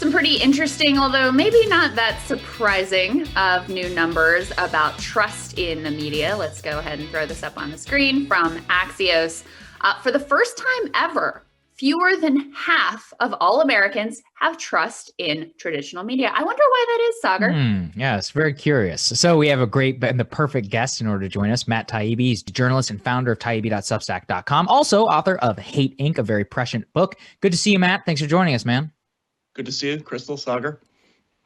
Some pretty interesting, although maybe not that surprising, of new numbers about trust in the media. Let's go ahead and throw this up on the screen from Axios. For the first time ever, fewer than half of all Americans have trust in traditional media. I wonder why that is, Sagar. Yes, very curious. So we have a great and the perfect guest in order to join us, Matt Taibbi. He's journalist and founder of Taibbi.substack.com, also author of Hate Inc., a very prescient book. Good to see you, Matt. Thanks for joining us, man. Good to see you, Crystal, Sagar.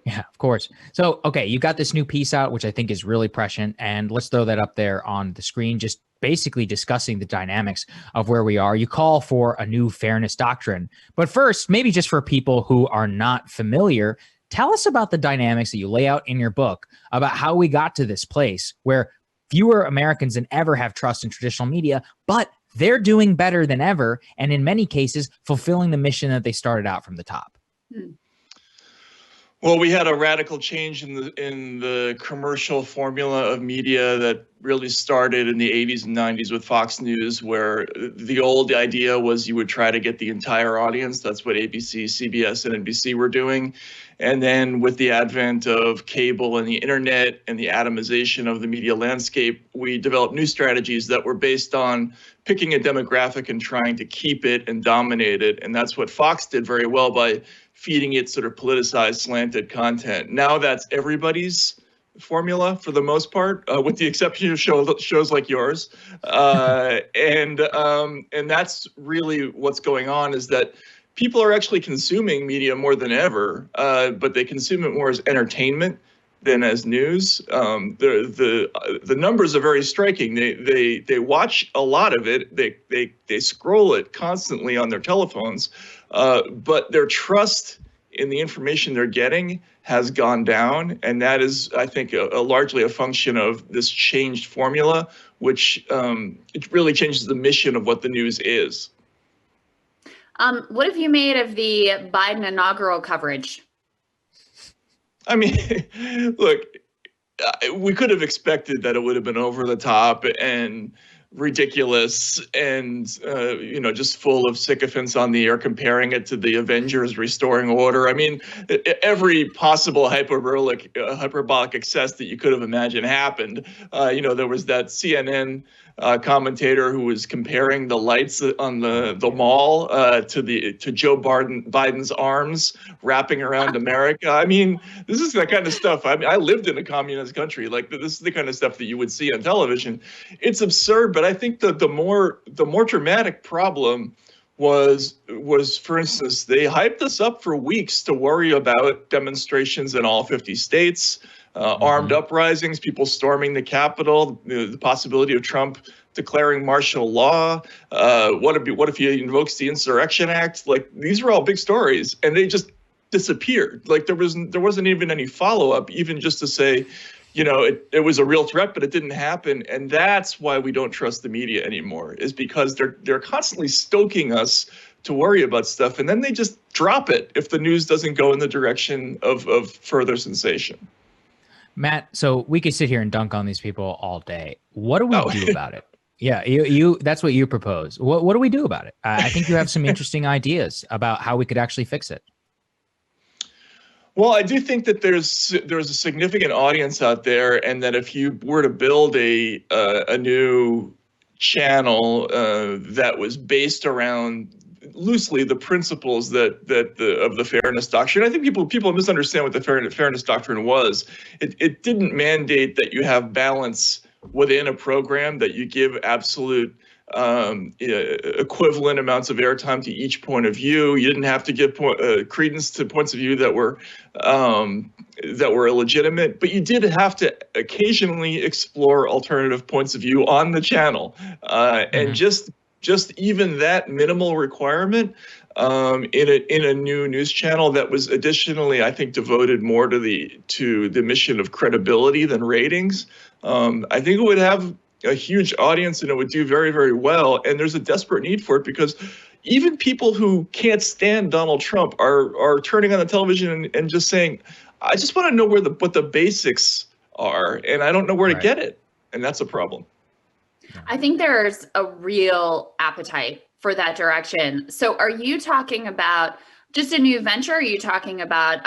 Yeah, of course. So, okay, you got this new piece out, which I think is really prescient, and let's throw that up there on the screen, just basically discussing the dynamics of where we are. You call for a new fairness doctrine. But first, maybe just for people who are not familiar, tell us about the dynamics that you lay out in your book about how we got to this place where fewer Americans than ever have trust in traditional media, but they're doing better than ever, and in many cases, fulfilling the mission that they started out from the top. Well, we had a radical change in the commercial formula of media that really started in the 80s and 90s with Fox News, where the old idea was you would try to get the entire audience. That's what ABC, CBS, and NBC were doing. And then with the advent of cable and the internet and the atomization of the media landscape, we developed new strategies that were based on picking a demographic and trying to keep it and dominate it. And that's what Fox did very well by feeding it sort of politicized, slanted content. Now that's everybody's formula for the most part, with the exception of shows like yours. And that's really what's going on, is that people are actually consuming media more than ever, but they consume it more as entertainment than as news. The numbers are very striking. They watch a lot of it. They scroll it constantly on their telephones, but their trust in the information they're getting has gone down, and that is, I think, largely a function of this changed formula, which it really changes the mission of what the news is. What have you made of the Biden inaugural coverage? I mean, look, we could have expected that it would have been over the top and ridiculous and, just full of sycophants on the air, comparing it to the Avengers restoring order. I mean, every possible hyperbolic excess that you could have imagined happened. There was that CNN commentator who was comparing the lights on the mall to Joe Biden's arms wrapping around America. I mean, this is that kind of stuff. I mean, I lived in a communist country. Like, this is the kind of stuff that you would see on television. It's absurd, but I think that the more dramatic problem was, for instance, they hyped us up for weeks to worry about demonstrations in all 50 states. Armed uprisings, people storming the Capitol, the possibility of Trump declaring martial law. What if he invokes the Insurrection Act? Like, these were all big stories, and they just disappeared. Like, there wasn't even any follow up, even just to say, it was a real threat, but it didn't happen. And that's why we don't trust the media anymore, is because they're constantly stoking us to worry about stuff, and then they just drop it if the news doesn't go in the direction of further sensation. Matt, so we could sit here and dunk on these people all day. What do we do about it? Yeah, you that's what you propose. What do we do about it? I think you have some interesting ideas about how we could actually fix it. Well, I do think that there's a significant audience out there, and that if you were to build a new channel that was based around loosely the principles of the fairness doctrine. I think people misunderstand what the fairness doctrine was. It didn't mandate that you have balance within a program, that you give absolute equivalent amounts of airtime to each point of view. You didn't have to give credence to points of view that were illegitimate, but you did have to occasionally explore alternative points of view on the channel, and just even that minimal requirement in a new news channel that was additionally, I think, devoted more to the mission of credibility than ratings. I think it would have a huge audience, and it would do very, very well. And there's a desperate need for it, because even people who can't stand Donald Trump are turning on the television and just saying, I just want to know what the basics are, and I don't know where to get it. And that's a problem. I think there's a real appetite for that direction. So are you talking about Just a new venture? Or are you talking about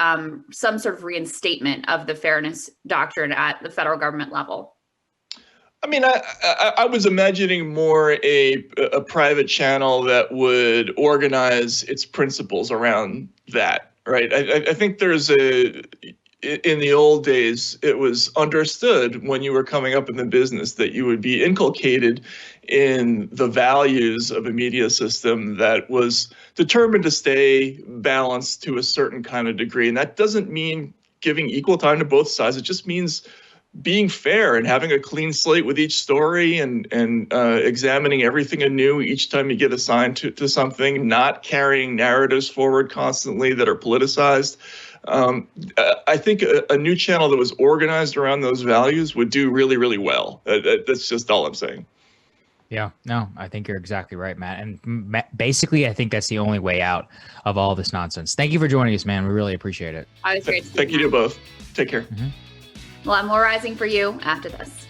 some sort of reinstatement of the fairness doctrine at the federal government level? I mean, I was imagining more a private channel that would organize its principles around that, right? I think in the old days, it was understood when you were coming up in the business that you would be inculcated in the values of a media system that was determined to stay balanced to a certain kind of degree. And that doesn't mean giving equal time to both sides. It just means being fair and having a clean slate with each story and examining everything anew each time you get assigned to something, not carrying narratives forward constantly that are politicized. I think a new channel that was organized around those values would do really, really well. That's just all I'm saying. Yeah, no, I think you're exactly right, Matt. And basically, I think that's the only way out of all this nonsense. Thank you for joining us, man. We really appreciate it. Always great to see Thank you to both. Take care. Well, more rising for you after this.